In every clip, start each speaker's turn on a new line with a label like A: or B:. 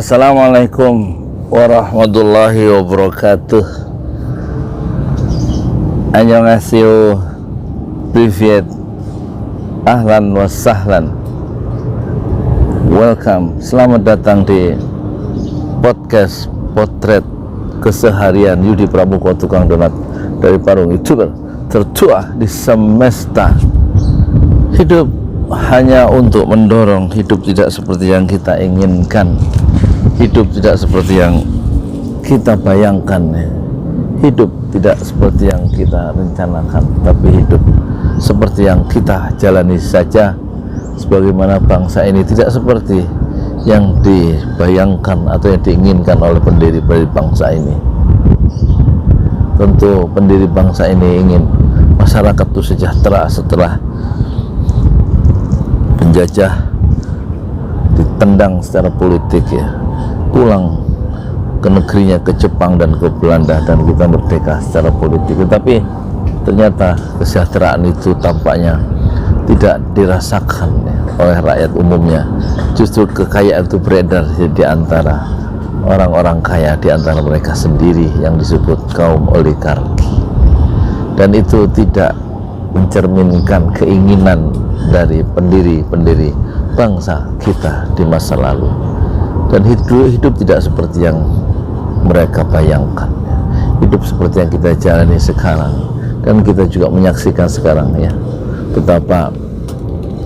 A: Assalamualaikum warahmatullahi wabarakatuh. Annyeonghaseyo, privyet, ahlan wa sahlan, welcome, selamat datang di podcast potret keseharian Yudi Pramuko, tukang donat dari Parung, YouTuber tertua di semesta. Hidup hanya untuk mendorong, hidup tidak seperti yang kita inginkan, hidup tidak seperti yang kita bayangkan, hidup tidak seperti yang kita rencanakan, tapi hidup seperti yang kita jalani saja. Sebagaimana bangsa ini tidak seperti yang dibayangkan atau yang diinginkan oleh pendiri bangsa ini. Tentu pendiri bangsa ini ingin masyarakat itu sejahtera setelah penjajah ditendang secara politik, pulang ke negerinya, ke Jepang dan ke Belanda, dan kita merdeka secara politik. Tetapi ternyata kesejahteraan itu tampaknya tidak dirasakan oleh rakyat umumnya. Justru kekayaan itu beredar di antara orang-orang kaya, di antara mereka sendiri yang disebut kaum oligarki, dan itu tidak mencerminkan keinginan dari pendiri bangsa kita di masa lalu. Dan hidup tidak seperti yang mereka bayangkan, hidup seperti yang kita jalani sekarang. Dan kita juga menyaksikan sekarang betapa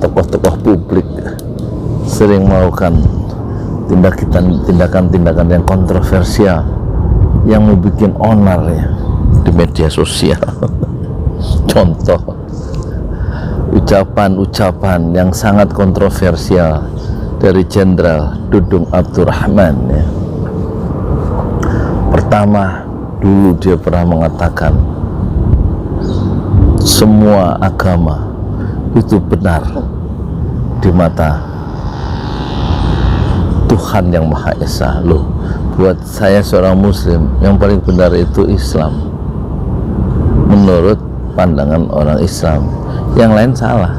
A: tokoh-tokoh publik sering melakukan tindakan-tindakan yang kontroversial, yang membuat onar di media sosial. Contoh ucapan-ucapan yang sangat kontroversial dari Jenderal Dudung Abdurrahman. Pertama, dulu dia pernah mengatakan semua agama itu benar di mata Tuhan yang Maha Esa. Loh, buat saya seorang muslim, yang paling benar itu Islam menurut pandangan orang Islam, yang lain salah,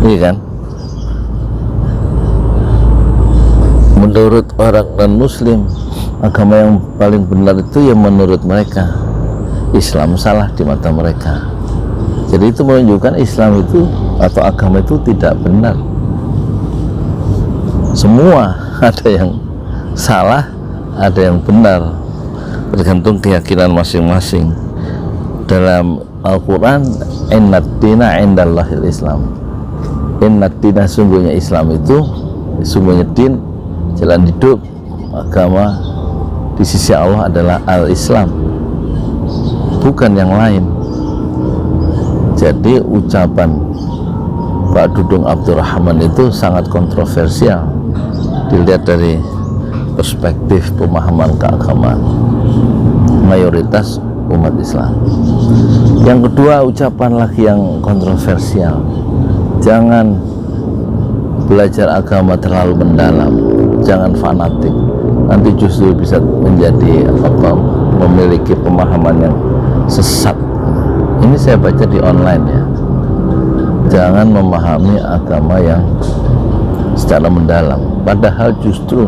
A: iya kan? Menurut orang non-muslim, agama yang paling benar itu yang menurut mereka, Islam salah di mata mereka. Jadi itu menunjukkan Islam itu atau agama itu tidak benar. Semua ada yang salah, ada yang benar, tergantung keyakinan masing-masing. Dalam Al-Quran, innad dina indallahil Islam, innad dina, sungguhnya Islam itu, sungguhnya din, jalan hidup, agama di sisi Allah adalah al-Islam, bukan yang lain. Jadi ucapan Pak Dudung Abdurrahman itu sangat kontroversial dilihat dari perspektif pemahaman keagamaan mayoritas umat Islam. Yang kedua, ucapan lagi yang kontroversial, jangan belajar agama terlalu mendalam, jangan fanatik, nanti justru bisa menjadi memiliki pemahaman yang sesat. Ini saya baca di online jangan memahami agama yang secara mendalam, padahal justru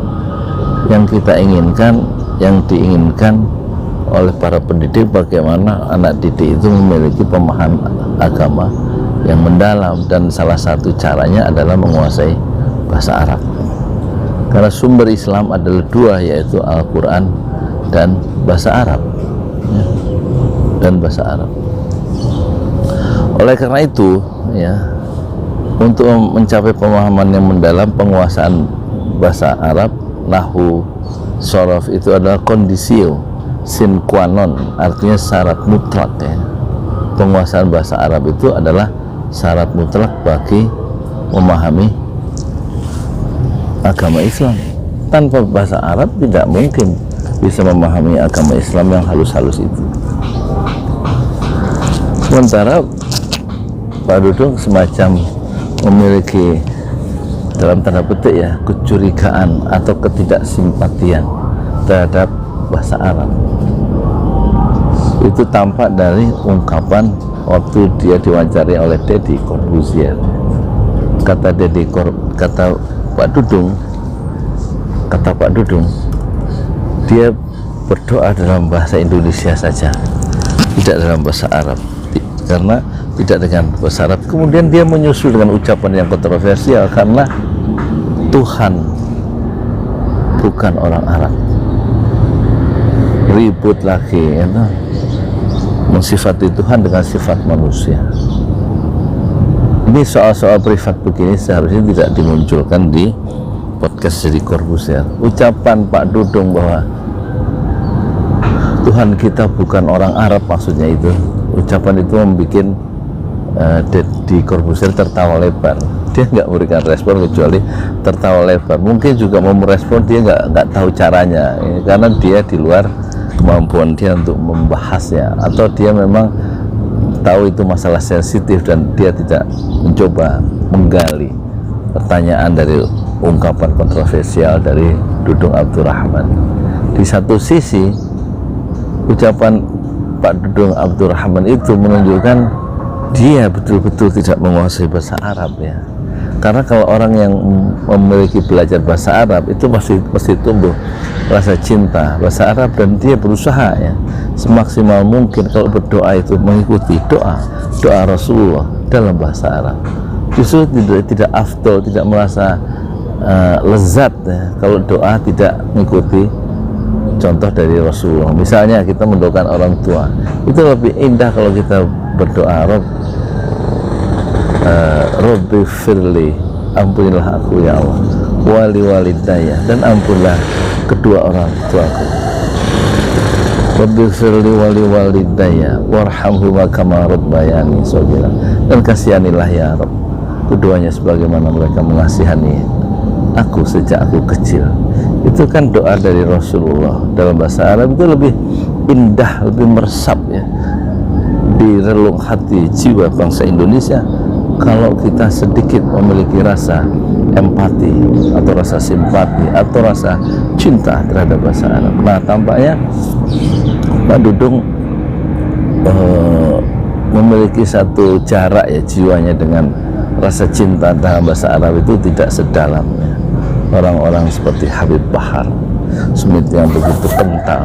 A: yang kita inginkan, yang diinginkan oleh para pendidik, bagaimana anak didik itu memiliki pemahaman agama yang mendalam, dan salah satu caranya adalah menguasai bahasa Arab, karena sumber Islam adalah dua, yaitu Al-Quran dan bahasa Arab, dan bahasa Arab. Oleh karena itu untuk mencapai pemahaman yang mendalam, penguasaan bahasa Arab, nahwu, shorof itu adalah kondisio sine qua non, artinya syarat mutlak. Penguasaan bahasa Arab itu adalah syarat mutlak bagi memahami agama Islam. Tanpa bahasa Arab tidak mungkin bisa memahami agama Islam yang halus-halus itu. Sementara Pak Dudung semacam memiliki, dalam tanda petik kecurigaan atau ketidaksimpatian terhadap bahasa Arab. Itu tampak dari ungkapan waktu dia diwawancari oleh Deddy Corbuzier. Kata Pak Dudung, kata Pak Dudung, dia berdoa dalam bahasa Indonesia saja, tidak dalam bahasa Arab, karena tidak dengan bahasa Arab. Kemudian dia menyusul dengan ucapan yang kontroversial, karena Tuhan bukan orang Arab. Ribut lagi, ya, mensifati Tuhan dengan sifat manusia. Ini soal-soal privat begini seharusnya tidak dimunculkan di podcast Deddy Corbuzier. Ucapan Pak Dudung bahwa Tuhan kita bukan orang Arab, maksudnya itu, ucapan itu membuat Deddy Corbuzier tertawa lebar. Dia nggak memberikan respon kecuali tertawa lebar. Mungkin juga mau merespon, dia nggak tahu caranya, ya, karena dia di luar kemampuan dia untuk membahasnya, atau dia memang tahu itu masalah sensitif dan dia tidak mencoba menggali pertanyaan dari ungkapan kontroversial dari Dudung Abdurrahman. Di satu sisi, ucapan Pak Dudung Abdurrahman itu menunjukkan dia betul-betul tidak menguasai bahasa Arab, ya. Karena kalau orang yang memiliki belajar bahasa Arab itu pasti tumbuh rasa cinta bahasa Arab, dan dia berusaha, ya, semaksimal mungkin kalau berdoa itu mengikuti doa Rasulullah dalam bahasa Arab. Justru tidak afdol, tidak merasa lezat, ya, kalau doa tidak mengikuti contoh dari Rasulullah. Misalnya kita mendoakan orang tua, itu lebih indah kalau kita berdoa Rabbi firli, ampunilah aku ya Allah, wali walidaya, dan ampunlah kedua orang tuaku. Rabbi firli wali walidaya warhamhuma kama rabbayani shaghira, dan kasihanilah ya Rabb keduanya sebagaimana mereka mengasihani aku sejak aku kecil. Itu kan doa dari Rasulullah dalam bahasa Arab, itu lebih indah, lebih meresap, ya, di relung hati jiwa bangsa Indonesia kalau kita sedikit memiliki rasa empati atau rasa simpati atau rasa cinta terhadap bahasa Arab. Nah, tampaknya Pak Dudung memiliki satu jarak, ya, jiwanya dengan rasa cinta dalam bahasa Arab itu tidak sedalam, ya, orang-orang seperti Habib Bahar Smith yang begitu kental,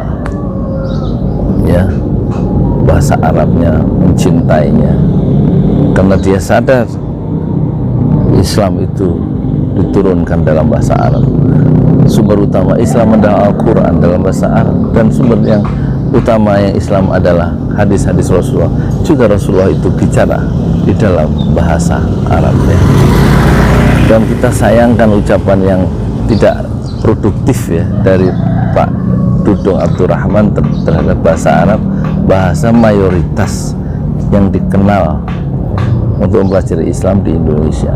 A: ya, bahasa Arabnya, mencintainya, karena dia sadar Islam itu diturunkan dalam bahasa Arab. Sumber utama Islam adalah Al-Quran dalam bahasa Arab, dan sumber yang utama yang Islam adalah hadis-hadis Rasulullah. Juga Rasulullah itu bicara di dalam bahasa Arab, ya. Dan kita sayangkan ucapan yang tidak produktif, ya, dari Pak Dudung Abdurrahman terhadap bahasa Arab, bahasa mayoritas yang dikenal untuk mempelajari Islam di Indonesia.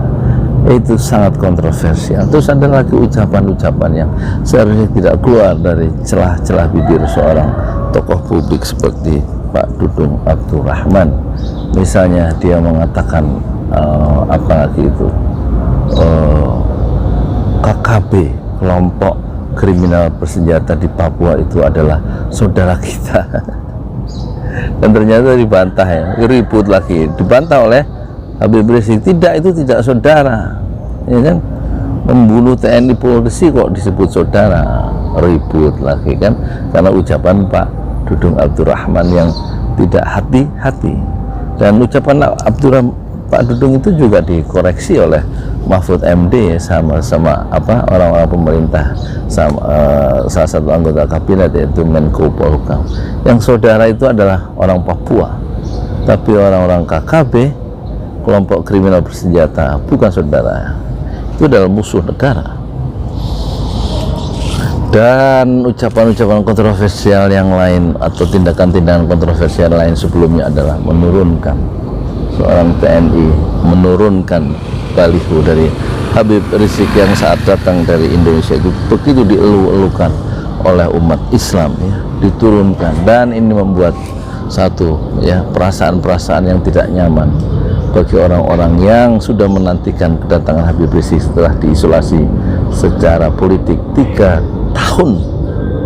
A: Itu sangat kontroversial. Terus ada lagi ucapan-ucapan yang seharusnya tidak keluar dari celah-celah bibir seorang tokoh publik seperti Pak Dudung Abdurrahman. Misalnya dia mengatakan apalagi itu KKB, kelompok kriminal bersenjata di Papua, itu adalah saudara kita. Dan ternyata dibantah, ya, ribut lagi, dibantah oleh Habib Rizik. Tidak, itu tidak saudara, ya kan, membunuh TNI Polisi kok disebut saudara, ribut lagi kan, karena ucapan Pak Dudung Abdurrahman yang tidak hati-hati. Dan ucapan Pak Dudung itu juga dikoreksi oleh Mahfud MD, sama orang-orang pemerintah, salah satu anggota kabinet, yaitu Menko Polhukam, yang saudara itu adalah orang Papua, tapi orang-orang KKB, kelompok kriminal bersenjata, bukan saudara. Itu adalah musuh negara. Dan ucapan-ucapan kontroversial yang lain atau tindakan-tindakan kontroversial lain sebelumnya adalah menurunkan seorang TNI, menurunkan baliho dari Habib Rizik yang saat datang dari Indonesia itu begitu dielu-elukan oleh umat Islam, ya, diturunkan. Dan ini membuat satu, ya, perasaan-perasaan yang tidak nyaman bagi orang-orang yang sudah menantikan kedatangan Habib Rizik setelah diisolasi secara politik 3 tahun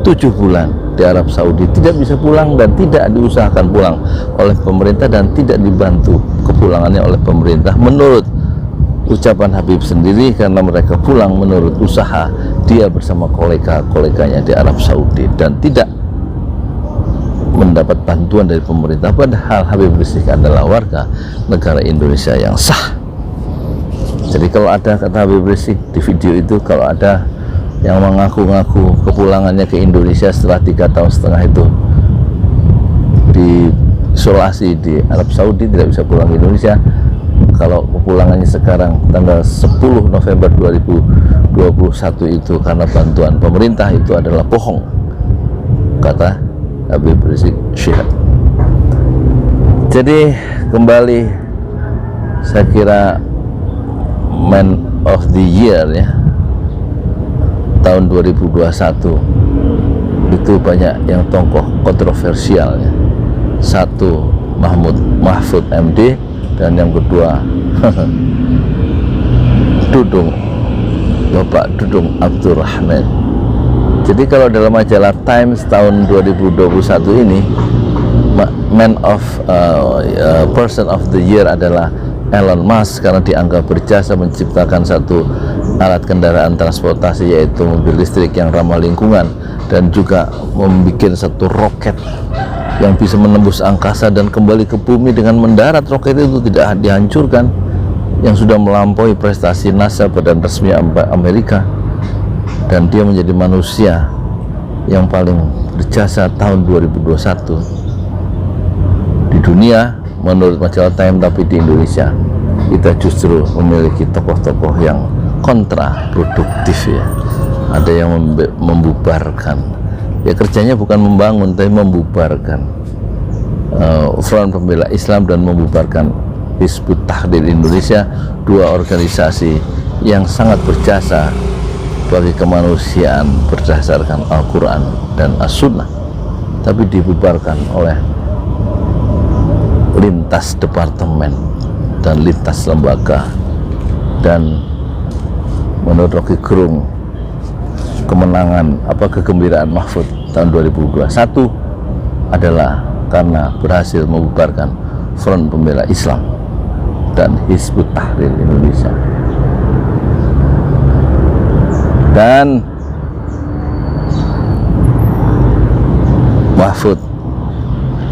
A: 7 bulan di Arab Saudi, tidak bisa pulang dan tidak diusahakan pulang oleh pemerintah dan tidak dibantu kepulangannya oleh pemerintah menurut ucapan Habib sendiri, karena mereka pulang menurut usaha dia bersama kolega-koleganya di Arab Saudi dan tidak mendapat bantuan dari pemerintah, padahal Habib Rizik adalah warga negara Indonesia yang sah. Jadi kalau ada kata Habib Rizik di video itu, kalau ada yang mengaku-ngaku kepulangannya ke Indonesia setelah 3,5 tahun itu diisolasi di Arab Saudi, tidak bisa pulang ke Indonesia, kalau kepulangannya sekarang tanggal 10 November 2021 itu karena bantuan pemerintah, itu adalah bohong, kata Habib Rizik Syihab. Jadi kembali, saya kira Man of the Year ya tahun 2021 itu banyak yang tokoh kontroversial ya. Satu Mahfud MD, dan yang kedua Bapak Dudung Abdul Rahman. Jadi kalau dalam majalah Times tahun 2021 ini, Man of Person of the Year adalah Elon Musk, karena dianggap berjasa menciptakan satu alat kendaraan transportasi, yaitu mobil listrik yang ramah lingkungan, dan juga membuat satu roket yang bisa menembus angkasa dan kembali ke bumi dengan mendarat. Roket itu tidak dihancurkan, yang sudah melampaui prestasi NASA, badan resmi Amerika, dan dia menjadi manusia yang paling berjasa tahun 2021 di dunia menurut majalah Time. Tapi di Indonesia kita justru memiliki tokoh-tokoh yang kontraproduktif ya. Ada yang membubarkan ya, kerjanya bukan membangun tapi membubarkan Front Pembela Islam dan membubarkan Hizbut Tahrir Indonesia, dua organisasi yang sangat berjasa bagi kemanusiaan berdasarkan Al-Quran dan As-Sunnah, tapi dibubarkan oleh lintas departemen dan lintas lembaga. Dan menurut Rocky Gerung, kegembiraan Mahfud tahun 2021 adalah karena berhasil membubarkan Front Pembela Islam dan Hizbut Tahrir Indonesia. Dan Mahfud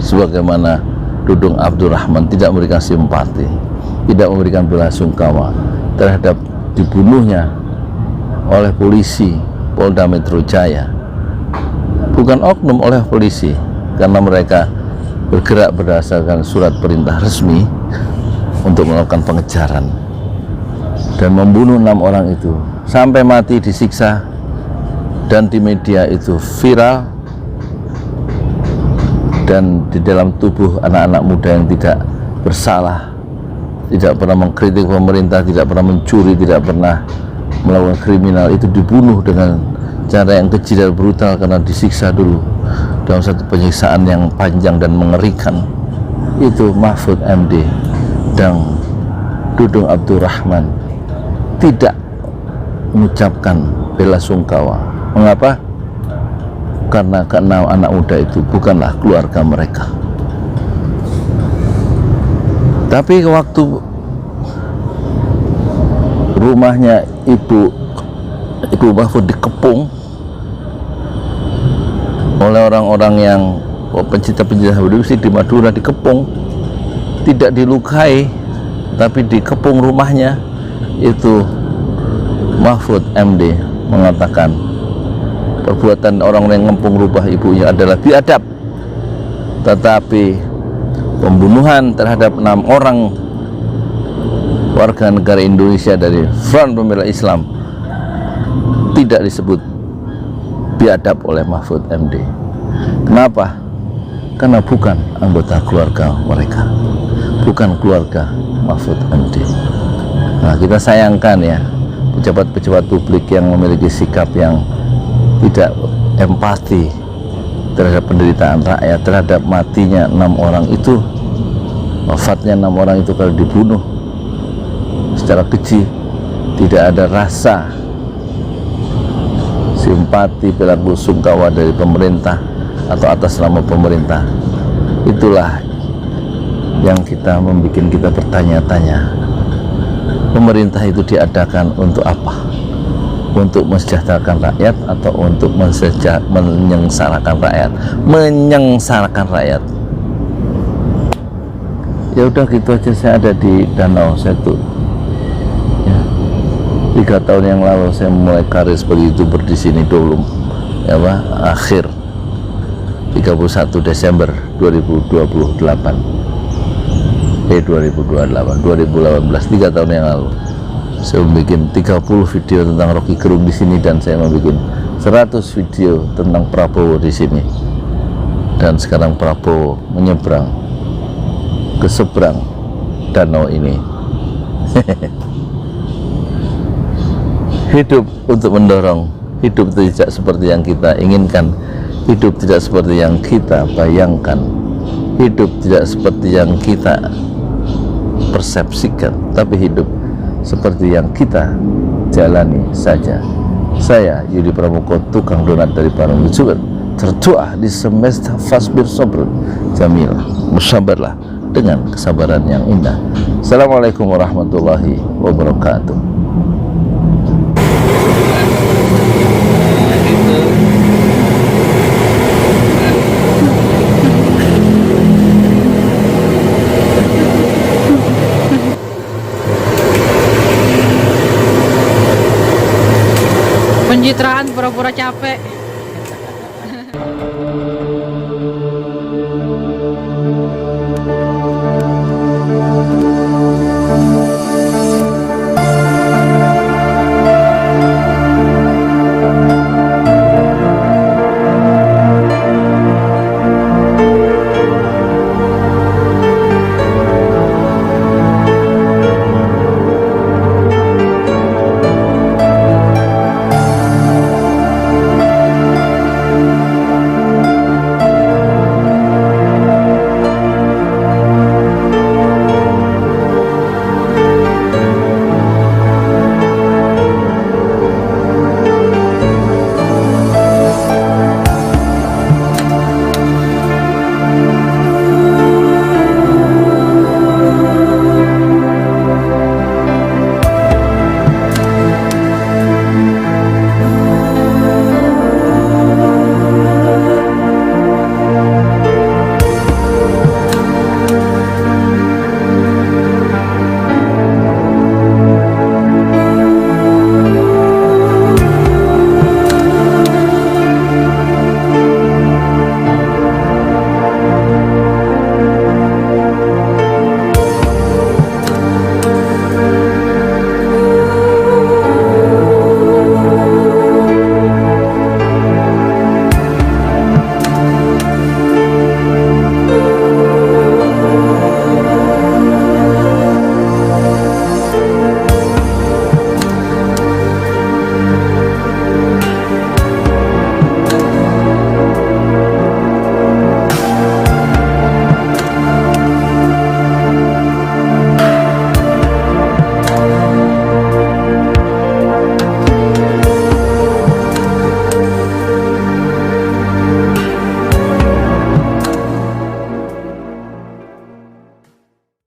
A: sebagaimana Dudung Abdul Rahman tidak memberikan simpati, tidak memberikan belasungkawa terhadap dibunuhnya oleh polisi Polda Metro Jaya, bukan oknum, oleh polisi, karena mereka bergerak berdasarkan surat perintah resmi untuk melakukan pengejaran dan membunuh 6 orang itu sampai mati, disiksa, dan di media itu viral. Dan di dalam tubuh anak-anak muda yang tidak bersalah, tidak pernah mengkritik pemerintah, tidak pernah mencuri, tidak pernah melakukan kriminal, itu dibunuh dengan cara yang keji dan brutal karena disiksa dulu dalam satu penyiksaan yang panjang dan mengerikan. Itu Mahfud MD dan Dudung Abdul Rahman tidak mengucapkan belasungkawa. Mengapa? Karena keenam anak muda itu bukanlah keluarga mereka. Tapi waktu rumahnya Ibu Mahfud dikepung oleh orang-orang yang pencinta-pencinta Habib Rizik di Madura, dikepung, tidak dilukai tapi dikepung rumahnya, itu Mahfud MD mengatakan perbuatan orang yang ngepung rumah ibunya adalah biadab. Tetapi pembunuhan terhadap 6 orang warga negara Indonesia dari Front Pembela Islam tidak disebut biadab oleh Mahfud MD. Kenapa? Karena bukan anggota keluarga mereka, bukan keluarga Mahfud MD. Nah, kita sayangkan ya, pejabat-pejabat publik yang memiliki sikap yang tidak empati terhadap penderitaan rakyat, terhadap matinya 6 orang itu, wafatnya 6 orang itu kalau dibunuh secara keji, tidak ada rasa simpati, belasungkawa dari pemerintah atau atas nama pemerintah. Itulah yang membuat kita bertanya-tanya, pemerintah itu diadakan untuk apa? untuk mensejahterakan rakyat atau untuk menyengsarakan rakyat? Menyengsarakan rakyat. Ya udah gitu aja, saya ada di Danau Setu ya. 3 tahun yang lalu saya mulai karir sebagai YouTuber di sini dulu ya Pak, akhir 31 Desember 2018 2018 3 tahun yang lalu saya membuat 30 video tentang Rocky Gerung di sini, dan saya membuat 100 video tentang Prabowo di sini. Dan sekarang Prabowo menyeberang ke seberang danau ini. Hidup untuk mendorong, hidup tidak seperti yang kita inginkan, hidup tidak seperti yang kita bayangkan, hidup tidak seperti yang kita persepsikan, tapi hidup seperti yang kita jalani saja. Saya Yudi Pramuko, tukang donat dari Parung Bijukan, terdoa di semesta fasbir sobrun jamil, bersabarlah dengan kesabaran yang indah. Assalamualaikum warahmatullahi wabarakatuh.
B: Pencitraan pura-pura capek.